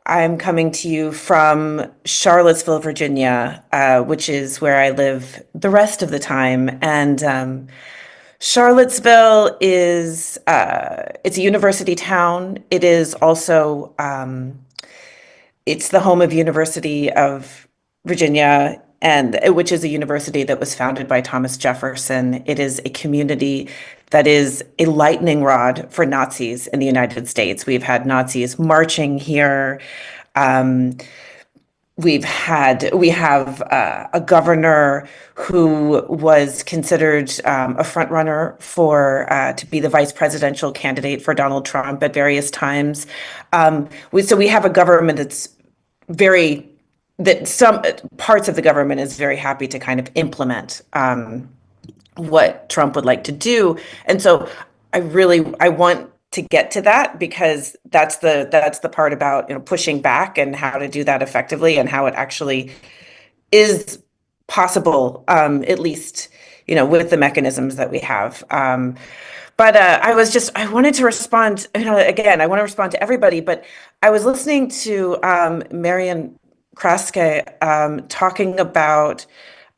I'm coming to you from Charlottesville, Virginia, which is where I live the rest of the time. And Charlottesville is it's a university town. It is also it's the home of University of Virginia, and which is a university that was founded by Thomas Jefferson. It is a community that is a lightning rod for Nazis in the United States. We've had Nazis marching here. Um, we have a governor who was considered a front runner for to be the vice presidential candidate for Donald Trump at various times. So we have a government very that some parts of the government is very happy to kind of implement what Trump would like to do. And so I want to get to that because that's the part about pushing back and how to do that effectively and how it actually is possible, at least with the mechanisms that we have. But I wanted to respond, again, I want to respond to everybody, but I was listening to Marian Kraske talking about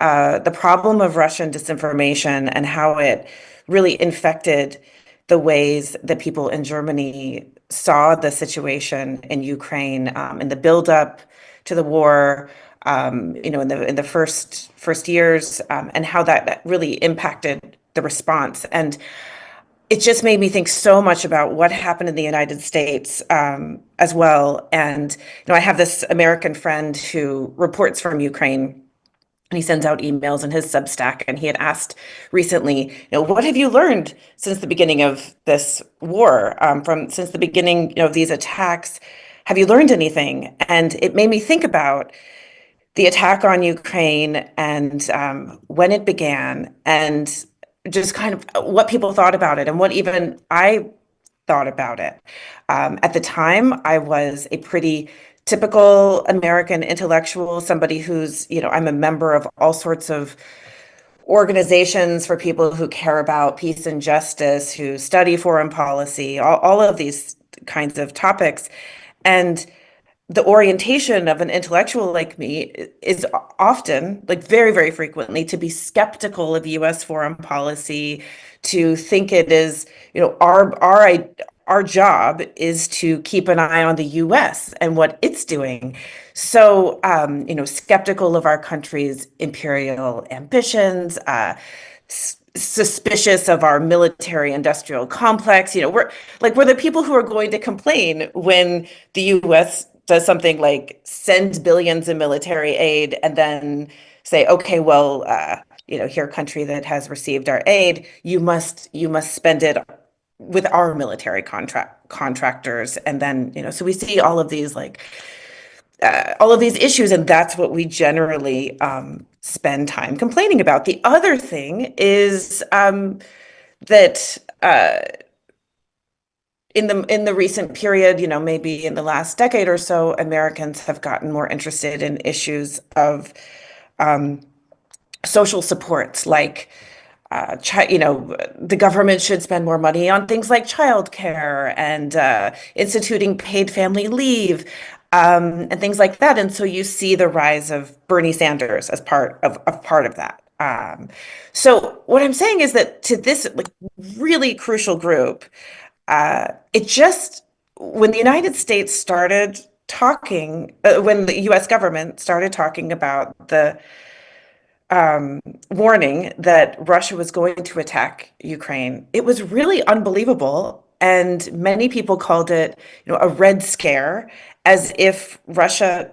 the problem of Russian disinformation and how it really infected the ways that people in Germany saw the situation in Ukraine, in the buildup to the war, in the first years, and how that really impacted the response. And it just made me think so much about what happened in the United States as well. And I have this American friend who reports from Ukraine, and he sends out emails in his Substack. And he had asked recently, what have you learned since the beginning of this war, since the beginning of these attacks? Have you learned anything? And it made me think about the attack on Ukraine and when it began, and just kind of what people thought about it and what even I thought about it. At the time, I was a pretty typical American intellectual, somebody who's, I'm a member of all sorts of organizations for people who care about peace and justice, who study foreign policy, all of these kinds of topics. And the orientation of an intellectual like me is often, like very, very frequently, to be skeptical of US foreign policy, to think it is, our job is to keep an eye on the US and what it's doing. So, skeptical of our country's imperial ambitions, suspicious of our military industrial complex. We're the people who are going to complain when the US does something like send billions in military aid and then say, okay, well, here, country that has received our aid, you must spend it with our military contractors. And then, so we see all of these all of these issues, and that's what we generally spend time complaining about. The other thing is that in the recent period, maybe in the last decade or so, Americans have gotten more interested in issues of social supports, like the government should spend more money on things like childcare and instituting paid family leave, and things like that. And so you see the rise of Bernie Sanders as part of that. So what I'm saying is that to this really crucial group, when the United States started talking, when the US government started talking about the warning that Russia was going to attack Ukraine, it was really unbelievable. And many people called it, a Red Scare, as if Russia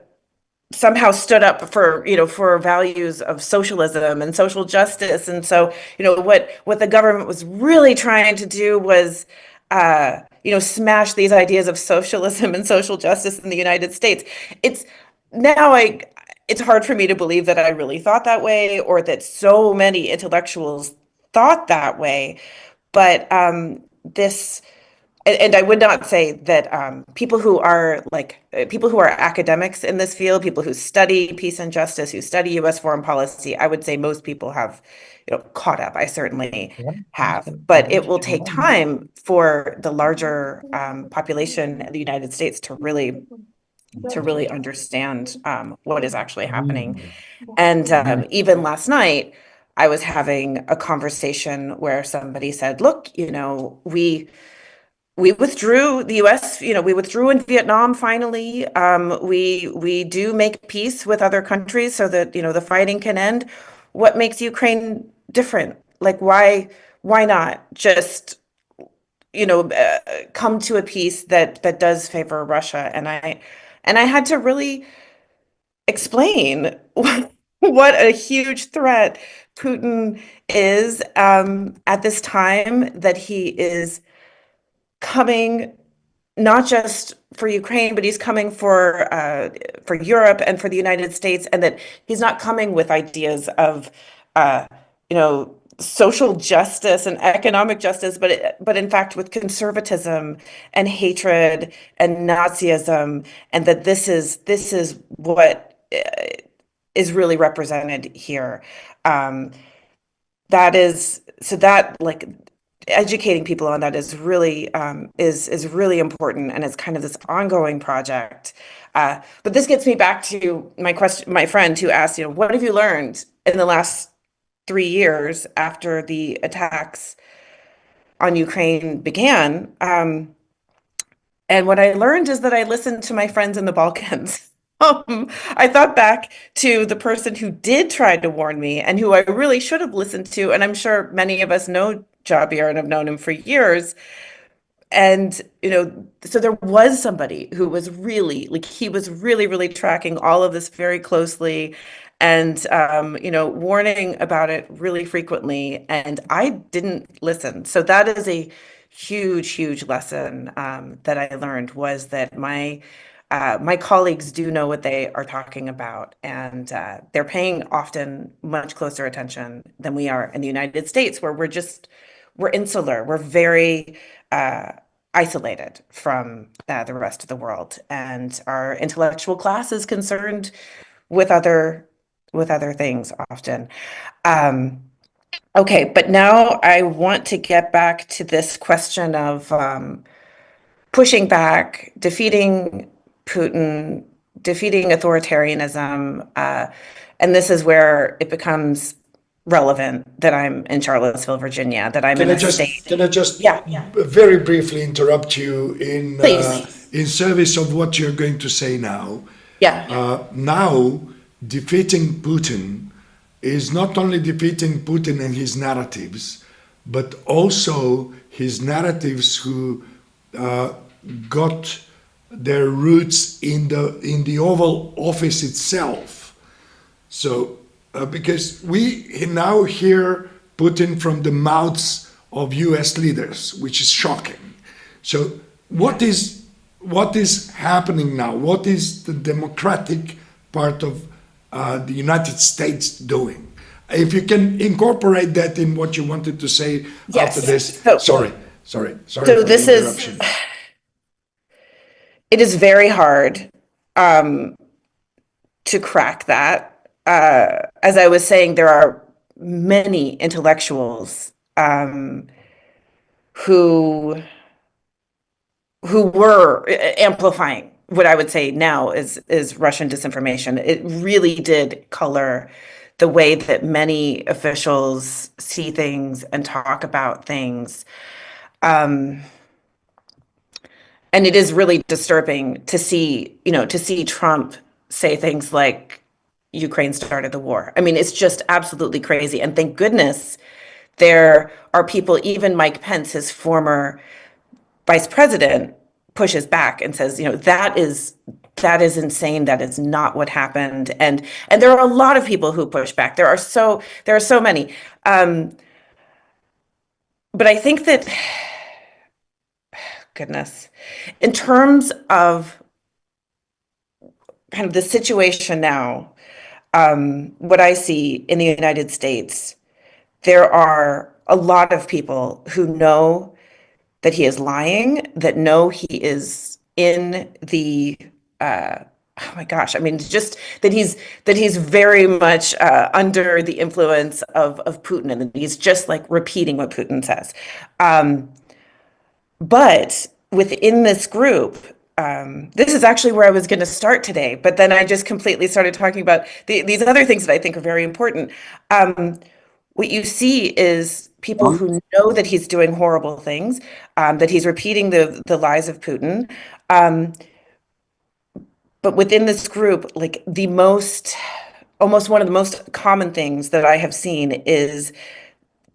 somehow stood up for values of socialism and social justice. And so, what the government was really trying to do was smash these ideas of socialism and social justice in the United States. It's now it's hard for me to believe that I really thought that way, or that so many intellectuals thought that way. But this, and I would not say that people who are academics in this field, people who study peace and justice, who study US foreign policy, I would say most people have, caught up. I certainly have, but it will take time for the larger population in the United States to really to really understand what is actually happening. And even last night, I was having a conversation where somebody said, look, we withdrew, the US, we withdrew in Vietnam finally. We do make peace with other countries so that, the fighting can end. What makes Ukraine different? Like, why not just, come to a peace that does favor Russia? And I had to really explain what a huge threat Putin is at this time, that he is coming not just for Ukraine, but he's coming for Europe and for the United States, and that he's not coming with ideas of social justice and economic justice, but in fact with conservatism and hatred and Nazism, and that this is what is really represented here. That is so that like educating people on that is really is really important, and it's kind of this ongoing project. But this gets me back to my friend who asked, what have you learned in the last 3 years after the attacks on Ukraine began? And what I learned is that I listened to my friends in the Balkans. I thought back to the person who did try to warn me and who I really should have listened to. And I'm sure many of us know Javier and have known him for years. And, so there was somebody who was really, like, he was really, really tracking all of this very closely and, warning about it really frequently. And I didn't listen. So that is a huge, huge lesson that I learned, was that my colleagues do know what they are talking about, and they're paying often much closer attention than we are in the United States, where we're insular, we're very isolated from the rest of the world, and our intellectual class is concerned with other things often. Okay, but now I want to get back to this question of pushing back, defeating Putin, defeating authoritarianism. And this is where it becomes relevant that I'm in Charlottesville, Virginia, that I'm in a state. Can I just Yeah. very briefly interrupt you Please. in service of what you're going to say now? Yeah. Now, defeating Putin is not only defeating Putin and his narratives, but also his narratives who got their roots in the Oval Office itself. So, because we now hear Putin from the mouths of U.S. leaders, which is shocking. So, what is happening now? What is the democratic part of the United States doing? If you can incorporate that in what you wanted to say Yes. after this. Sorry. So for this the interruption. It is very hard to crack that. As I was saying, there are many intellectuals who were amplifying what I would say now is Russian disinformation. It really did color the way that many officials see things and talk about things. And it is really disturbing to see Trump say things like Ukraine started the war. I mean, it's just absolutely crazy. And thank goodness there are people, even Mike Pence, his former vice president, pushes back and says, that is insane. That is not what happened. And there are a lot of people who push back. There are so many. But I think that, goodness, in terms of kind of the situation now, what I see in the United States, there are a lot of people who know that he is lying, that know he is in the, oh my gosh, I mean, just that he's very much under the influence of Putin, and that he's just like repeating what Putin says. But within this group, this is actually where I was going to start today, but then I just completely started talking about these other things that I think are very important. Um, what you see is people who know that he's doing horrible things, that he's repeating the lies of Putin. Um, but within this group, like almost one of the most common things that I have seen is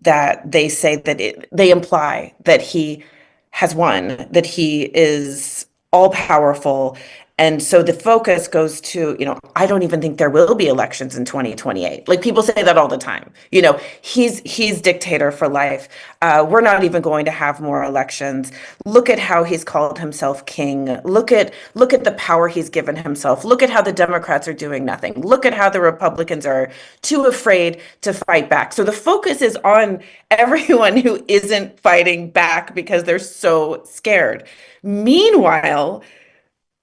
that they say that they imply that he has won, that he is all powerful. And so the focus goes to, I don't even think there will be elections in 2028. Like people say that all the time. He's dictator for life. We're not even going to have more elections. Look at how he's called himself king. Look at the power he's given himself. Look at how the Democrats are doing nothing. Look at how the Republicans are too afraid to fight back. So the focus is on everyone who isn't fighting back because they're so scared. Meanwhile,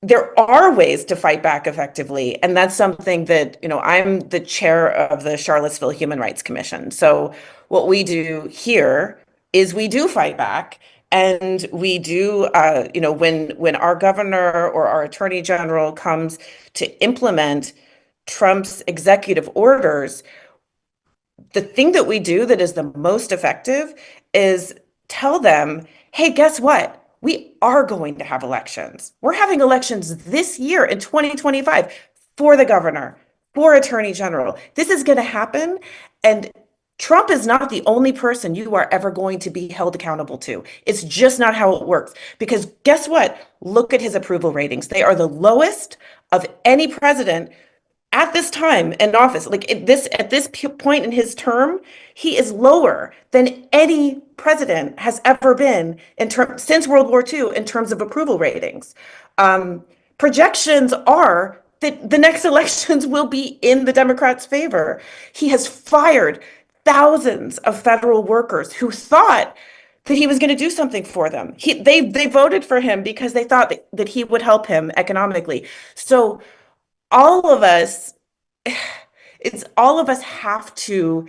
there are ways to fight back effectively. And that's something that, I'm the chair of the Charlottesville Human Rights Commission. So what we do here is we do fight back. And we do, when our governor or our attorney general comes to implement Trump's executive orders, the thing that we do that is the most effective is tell them, hey, guess what? We are going to have elections. We're having elections this year in 2025 for the governor, for attorney general. This is going to happen. And Trump is not the only person you are ever going to be held accountable to. It's just not how it works. Because guess what? Look at his approval ratings. They are the lowest of any president at this time in office. Like at this point in his term, he is lower than any president has ever been since World War II in terms of approval ratings. Projections are that the next elections will be in the Democrats' favor. He has fired thousands of federal workers who thought that he was going to do something for them. They voted for him because they thought that he would help him economically. So all of us have to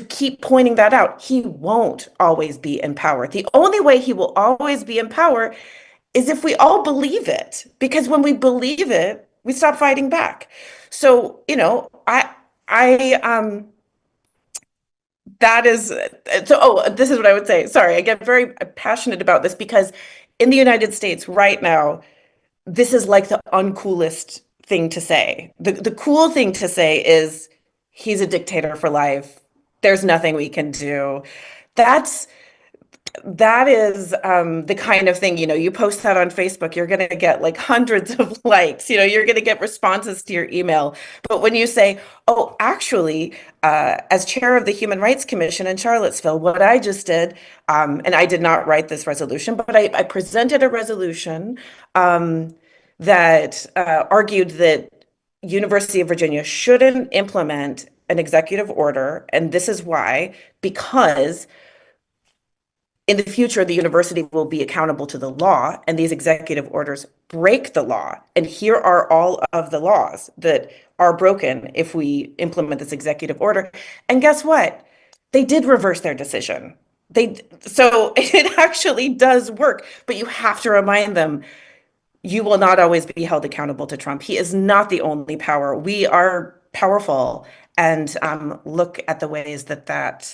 keep pointing that out. He won't always be in power. The only way he will always be in power is if we all believe it, because when we believe it, we stop fighting back. So, that is this is what I would say. Sorry, I get very passionate about this because in the United States right now, this is like the uncoolest thing to say. The cool thing to say is he's a dictator for life. There's nothing we can do. That is the kind of thing, you post that on Facebook, you're going to get like hundreds of likes, you're going to get responses to your email. But when you say, oh, actually, as chair of the Human Rights Commission in Charlottesville, what I just did, and I did not write this resolution, but I presented a resolution that argued that University of Virginia shouldn't implement an executive order. And this is why, because in the future, the university will be accountable to the law, and these executive orders break the law. And here are all of the laws that are broken if we implement this executive order. And guess what? They did reverse their decision. So it actually does work, but you have to remind them, you will not always be held accountable to Trump. He is not the only power. We are powerful, and look at the ways that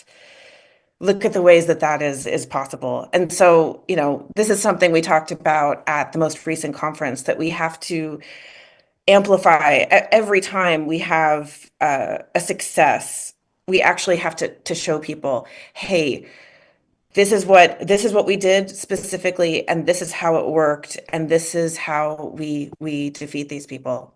is possible. And so, this is something we talked about at the most recent conference, that we have to amplify every time we have a success. We actually have to show people, hey, this is what we did specifically, and this is how it worked, and this is how we defeat these people.